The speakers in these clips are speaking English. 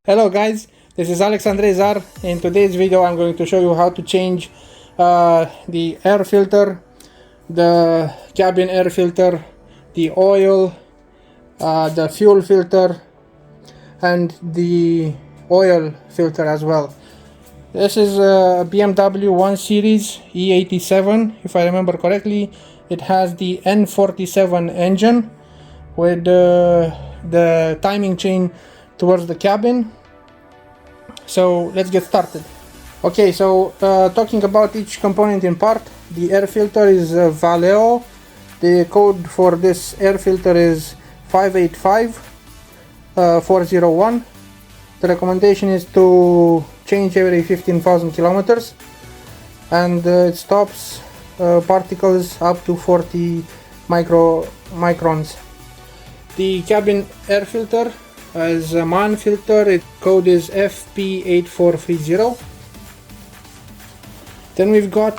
Hello guys, this is Alexandre Zar. In today's video I'm going to show you how to change the air filter, the cabin air filter, the oil, the fuel filter and the oil filter as well. This is a BMW 1 Series E87 if I remember correctly. It has the N47 engine with the timing chain towards the cabin. So let's get started. Okay, so talking about each component in part, the air filter is Valeo. The code for this air filter is 585401. The recommendation is to change every 15,000 kilometers, and it stops particles up to 40 microns. The cabin air filter is a MAN filter. Its code is FP8430. Then we've got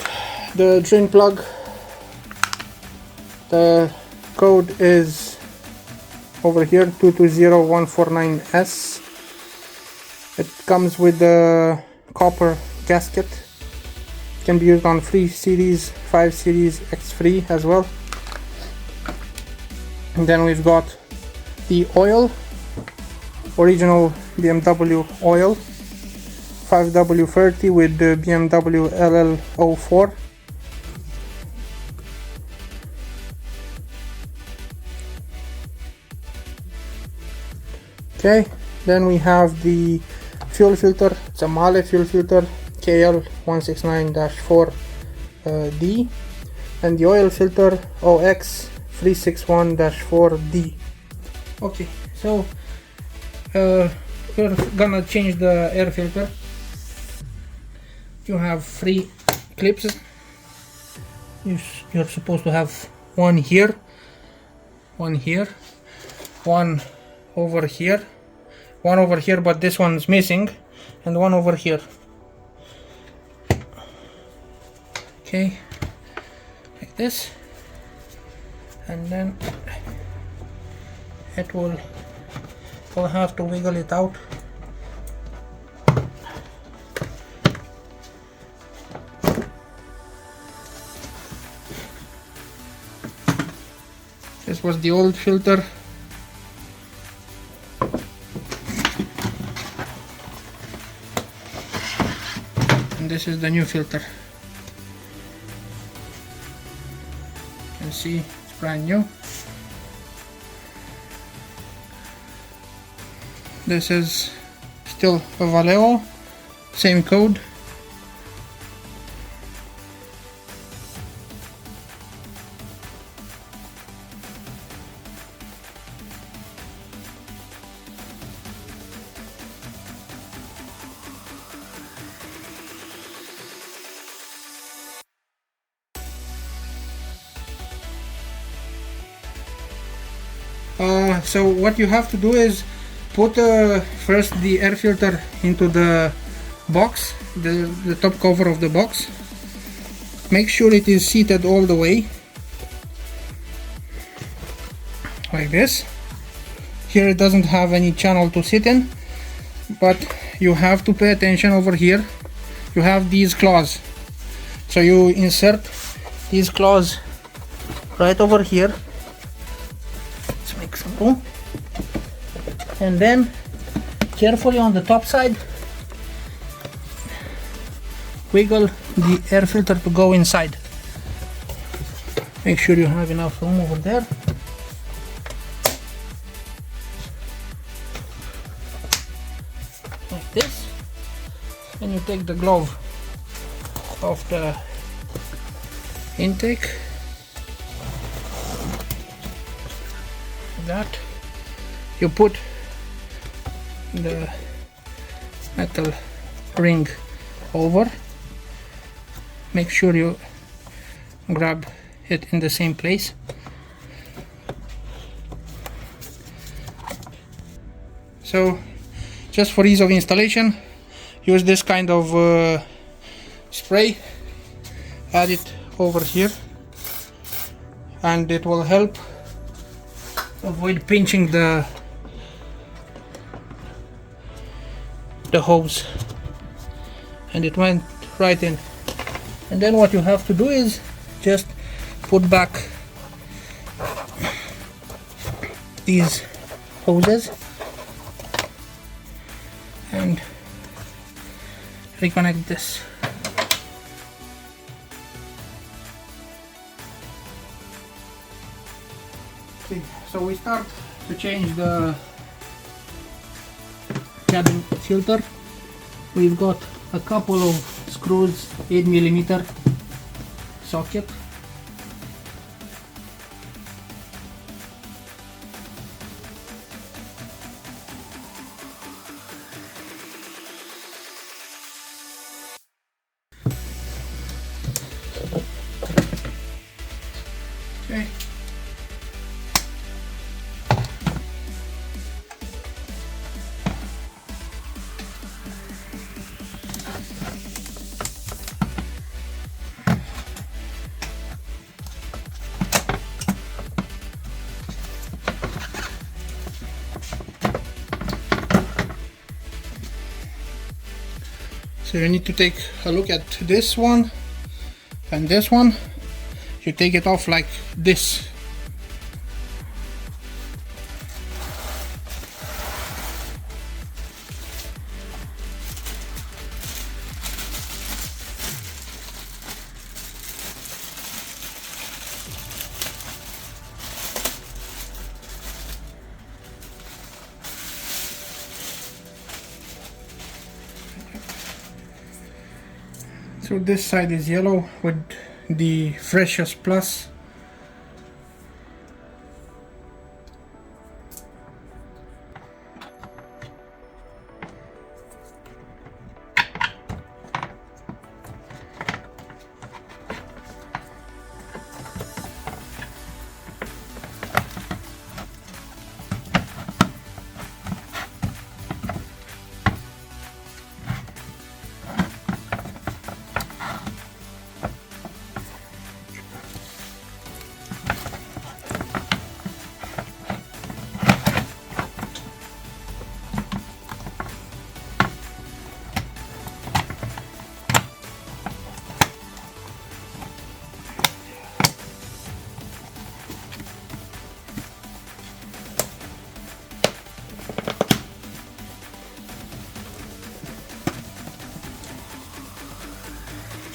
the drain plug. The code is over here, 220149S. It comes with the copper gasket. It can be used on 3 Series, 5 Series, X3 as well. And then we've got the oil, original BMW oil, 5W30 with the BMW LL04. Okay, then we have the fuel filter. It's a Mahle fuel filter, KL169-4D, and the oil filter OX361-4D. Okay, so we're gonna change the air filter. You have 3 clips. You're supposed to have one here, one here, one over here, one over here, but this one's missing, and one over here. Okay, like this, and then it will have to wiggle it out. This was the old filter. And this is the new filter. You can see it's brand new. This is still a Valeo, same code. So what you have to do is put first the air filter into the box, the top cover of the box. Make sure it is seated all the way, like this. Here it doesn't have any channel to sit in, but you have to pay attention over here. You have these claws, so you insert these claws right over here. Let's make some room. And then carefully on the top side wiggle the air filter to go inside. Make sure you have enough room over there. Like this. And you take the glove off the intake. Like that. You put the metal ring over. Make sure you grab it in the same place. So just for ease of installation, use this kind of spray. Add it over here and it will help avoid pinching the the hose, and it went right in. And then what you have to do is just put back these hoses and reconnect this. Okay, so we start to change the cabin filter. We've got a couple of screws, 8mm socket. Okay. So you need to take a look at this one and this one. You take it off like this. So this side is yellow with the freshest plus.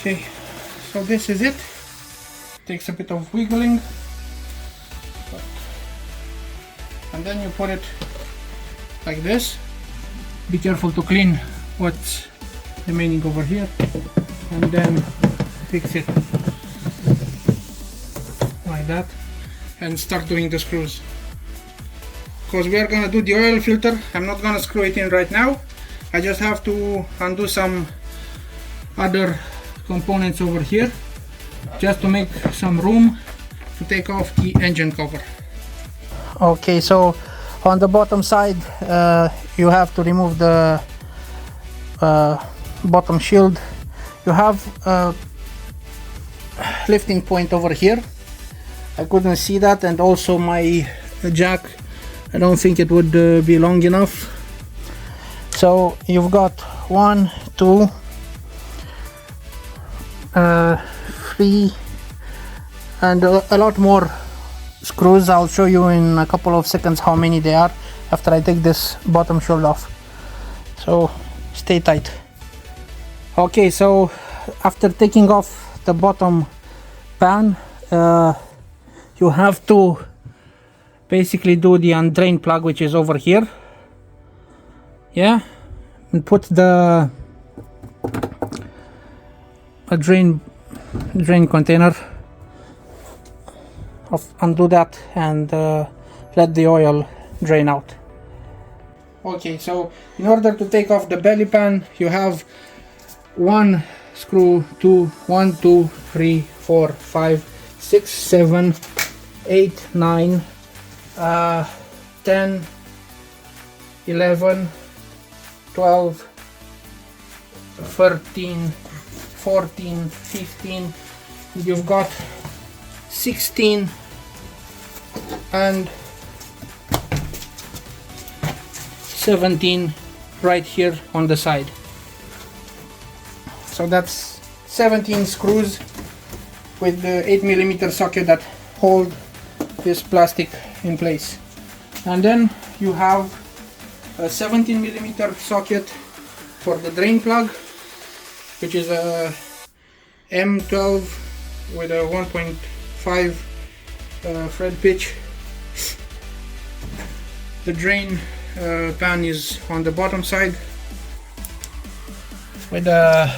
Okay, so this is it. Takes a bit of wiggling, and then you put it like this. Be careful to clean what's remaining over here, and then fix it like that and start doing the screws, because we are gonna do the oil filter. I'm not gonna screw it in right now. I just have to undo some other components over here just to make some room to take off the engine cover. Okay, so on the bottom side you have to remove the bottom shield. You have a lifting point over here. I couldn't see that, and also my jack, I don't think it would be long enough. So you've got 1, 2, 3 and a lot more screws. I'll show you in a couple of seconds how many they are after I take this bottom shield off, so stay tight. Okay, so after taking off the bottom pan, you have to basically do the undrain plug, which is over here, yeah, and put the drain container, undo that, and let the oil drain out. Okay, so in order to take off the belly pan, you have 1 screw, 1, 2, 3, 4, 5, 6, 7, 8, 9, 10, 11, 12, 13, 14, 15, you've got 16 and 17 right here on the side. So that's 17 screws with the 8mm socket that hold this plastic in place. And then you have a 17mm socket for the drain plug, which is a M12 with a 1.5 thread pitch. The drain pan is on the bottom side with a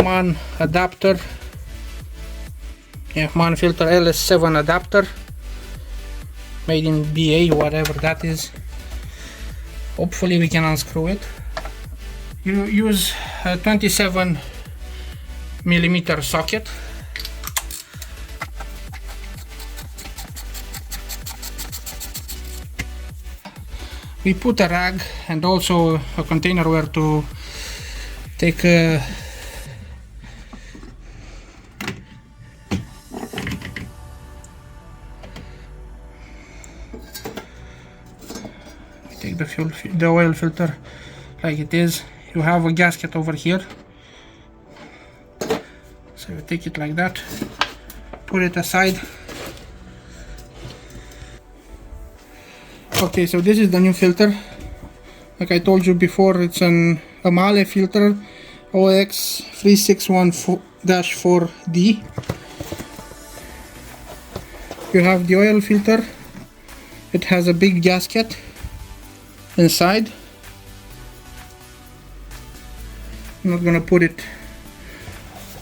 MAN adapter, MAN filter LS7 adapter, made in BA, whatever that is. Hopefully we can unscrew it. You use a 27mm socket. We put a rag and also a container where to take a the oil filter like it is. You have a gasket over here, so you take it like that, put it aside. Okay, so this is the new filter. Like I told you before, it's a Mahle filter OX3614-4D. You have the oil filter. It has a big gasket inside. I'm not gonna put it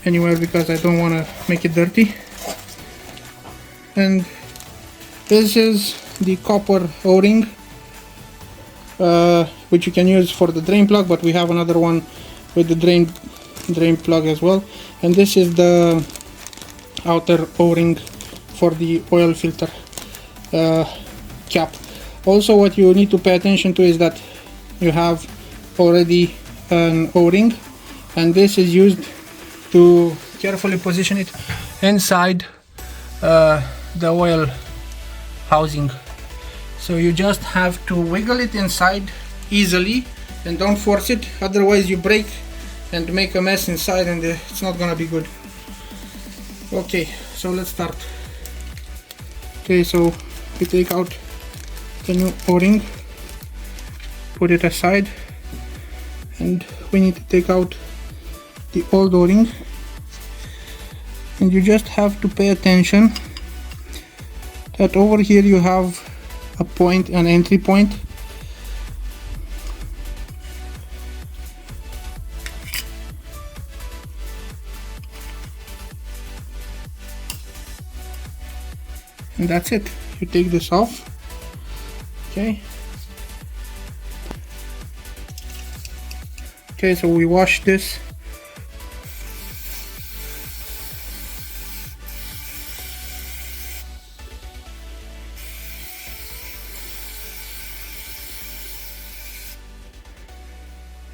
anywhere because I don't want to make it dirty. And this is the copper O-ring, which you can use for the drain plug, but we have another one with the drain plug as well. And this is the outer O-ring for the oil filter cap. Also, what you need to pay attention to is that you have already an O-ring, and this is used to carefully position it inside the oil housing. So you just have to wiggle it inside easily and don't force it, otherwise you break and make a mess inside and it's not gonna be good. Okay, so let's start. Okay, so we take out the new O-ring, put it aside, and we need to take out the old O-ring, and you just have to pay attention that over here you have a point, an entry point. And that's it. You take this off. Okay. Okay, so we wash this.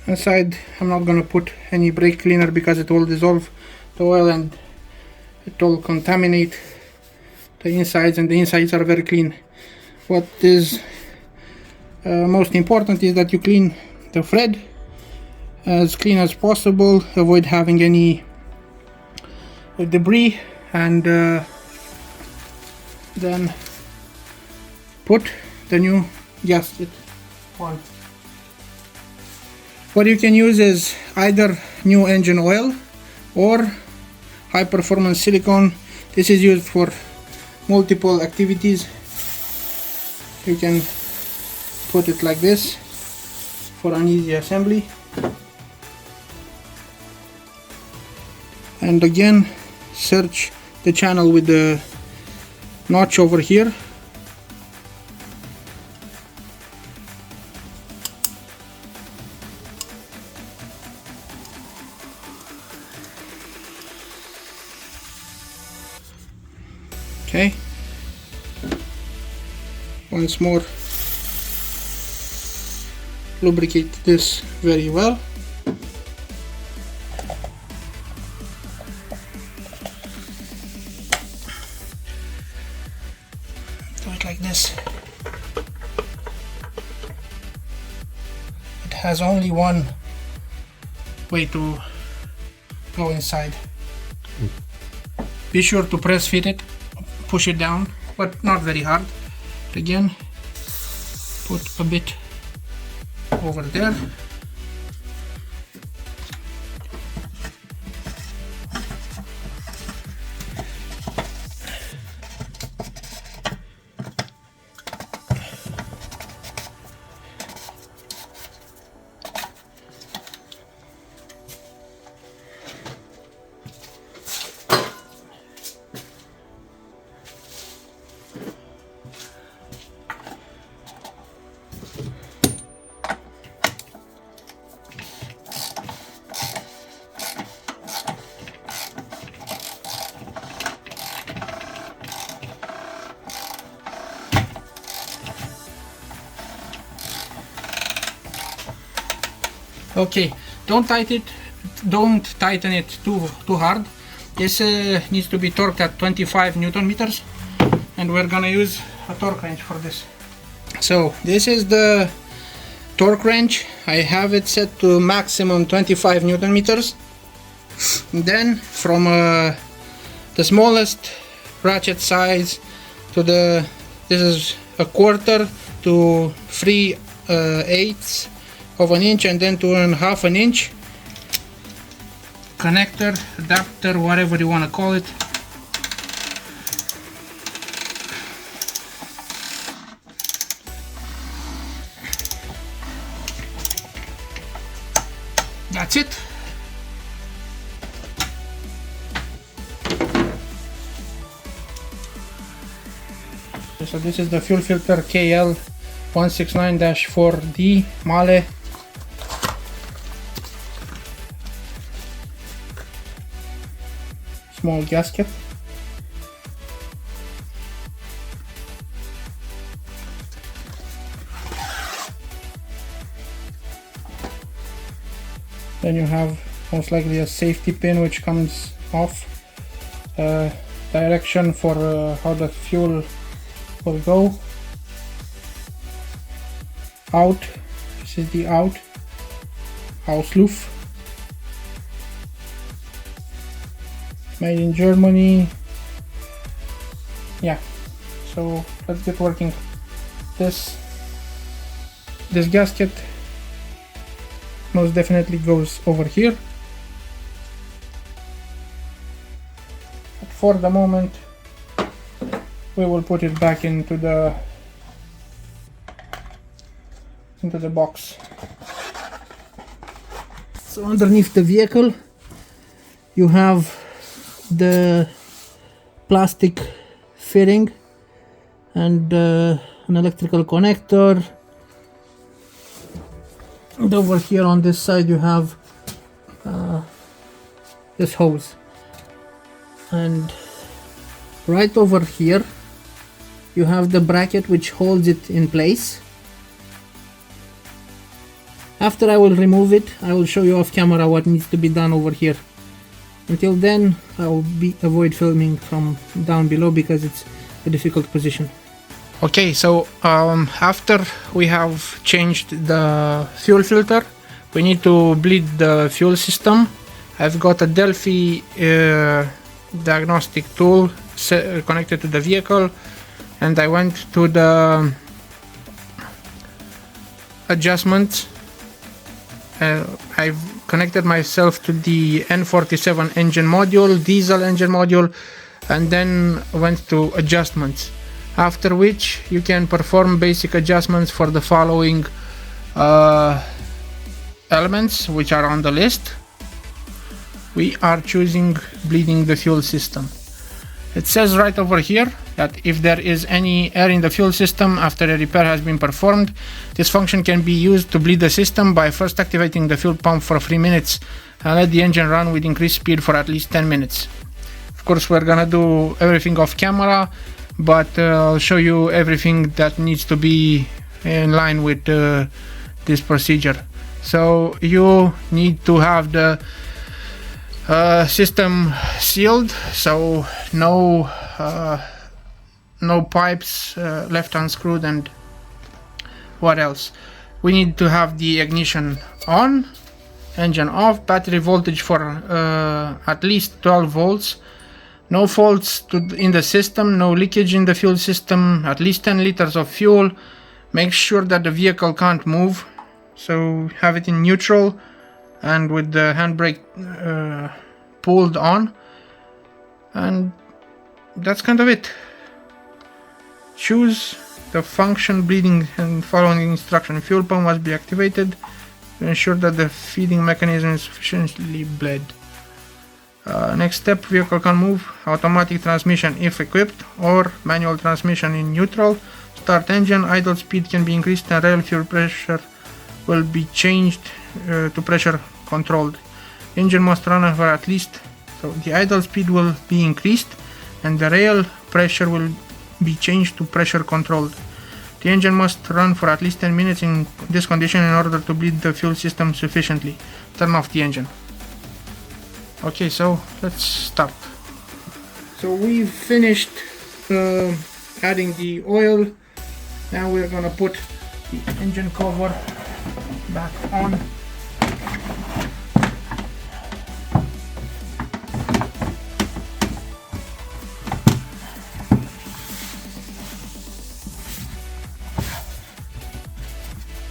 Inside, I'm not gonna put any brake cleaner because it will dissolve the oil and it will contaminate the insides, and the insides are very clean. What is most important is that you clean the thread as clean as possible, avoid having any debris, and then put the new gasket on. What you can use is either new engine oil or high performance silicone. This is used for multiple activities. You can put it like this for an easy assembly. And again, search the channel with the notch over here. Okay, once more, lubricate this very well. Do it like this. has only one way to go inside. Be sure to press fit it, push it down, but not very hard. Again, put a bit over there. Okay, don't tighten it too hard. This needs to be torqued at 25 Newton meters, and we're gonna use a torque wrench for this. So this is the torque wrench. I have it set to maximum 25 Newton meters. And then from the smallest ratchet size to this is a quarter to 3/8 of an inch, and then to 1/2 an inch. Connector, adapter, whatever you want to call it. That's it. So this is the fuel filter KL 169-4D Male. Small gasket. Then you have most likely a safety pin which comes off. Direction for how the fuel will go. Out. This is the out. Ausluft. Made in Germany. Yeah, so let's get working. This gasket most definitely goes over here, but for the moment we will put it back into the box. So underneath the vehicle you have the plastic fitting and an electrical connector, and over here on this side you have this hose, and right over here you have the bracket which holds it in place. After I will remove it, I will show you off camera what needs to be done over here. Until then, I will avoid filming from down below because it's a difficult position. Okay, so after we have changed the fuel filter, we need to bleed the fuel system. I've got a Delphi diagnostic tool connected to the vehicle, and I went to the adjustments. I've connected myself to the N47 engine module, diesel engine module, and then went to adjustments, after which you can perform basic adjustments for the following elements which are on the list. We are choosing bleeding the fuel system. It says right over here that if there is any air in the fuel system after a repair has been performed, this function can be used to bleed the system by first activating the fuel pump for 3 minutes and let the engine run with increased speed for at least 10 minutes. Of course, we're gonna do everything off camera, but I'll show you everything that needs to be in line with this procedure. So you need to have the system sealed, so no pipes left unscrewed, and what else? we need to have the ignition on, engine off, battery voltage for at least 12 volts, no faults in the system, no leakage in the fuel system, at least 10 liters of fuel. Make sure that the vehicle can't move, so have it in neutral and with the handbrake pulled on, and that's kind of it. Choose the function bleeding and following instruction. Fuel pump must be activated to ensure that the feeding mechanism is sufficiently bled. Next step, vehicle can move. Automatic transmission if equipped, or manual transmission in neutral. Start engine. Idle speed can be increased and rail fuel pressure will be changed to pressure controlled. Engine must run for at least, so the idle speed will be increased and the rail pressure will be changed to pressure controlled. The engine must run for at least 10 minutes in this condition in order to bleed the fuel system sufficiently. Turn off the engine. Okay, so let's start. So we've finished adding the oil. Now we're gonna put the engine cover back on.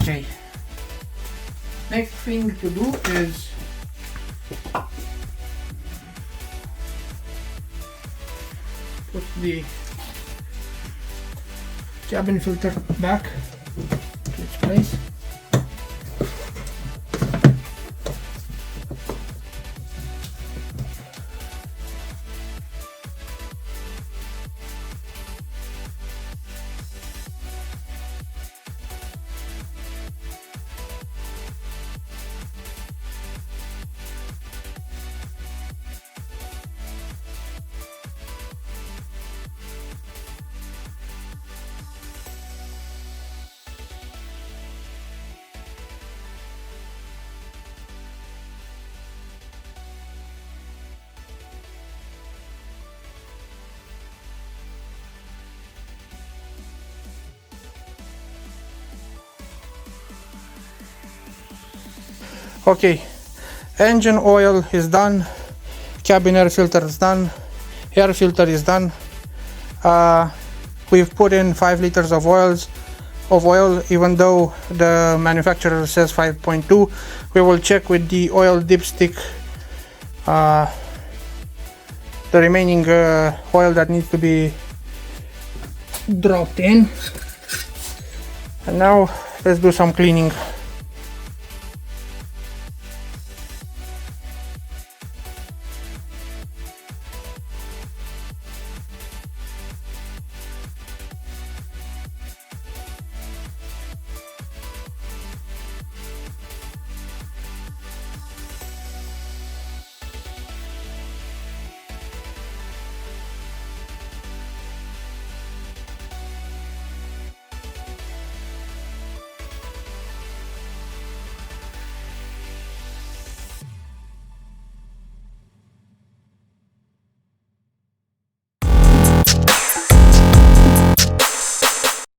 Okay, next thing to do is put the cabin filter back to its place. Okay, engine oil is done, cabin air filter is done, air filter is done. We've put in 5 liters of oil, even though the manufacturer says 5.2. We will check with the oil dipstick the remaining oil that needs to be dropped in. And now let's do some cleaning.